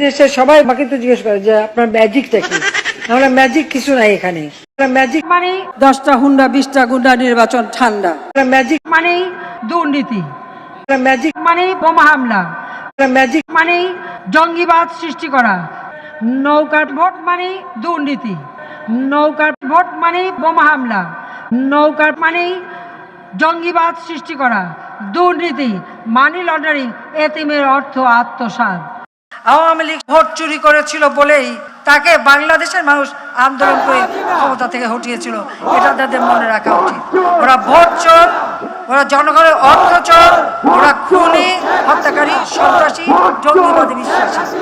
এসে সবাই আমাকে তো জিজ্ঞেস করে যে আপনার ম্যাজিকটা কি। আমরা ম্যাজিক কিছু নাই এখানে। ম্যাজিক মানে 10টা হুন্ডা 20টা গুন্ডা নির্বাচন ঠান্ডা। ম্যাজিক মানে দুর্নীতি, ম্যাজিক মানে বোমা হামলা, ম্যাজিক মানে জঙ্গিবাদ সৃষ্টি করা। নৌকার ভোট মানে দুর্নীতি, নৌকার ভোট মানে বোমা হামলা, নৌকার মানে জঙ্গিবাদ সৃষ্টি করা, দুর্নীতি, মানি লন্ডারিং, এতিমের অর্থ আত্মসাৎ। আওয়ামী লীগ ভোট চুরি করেছিল বলেই তাকে বাংলাদেশের মানুষ আন্দোলন করে ক্ষমতা থেকে হটিয়েছিল। এটা তাদের মনে রাখা উচিত। ওরা ভোট চোর, ওরা জনগণের অর্থ চোর, ওরা খুনি, হত্যাকারী, সন্ত্রাসী, জঙ্গিবাদী বিশ্বাসী।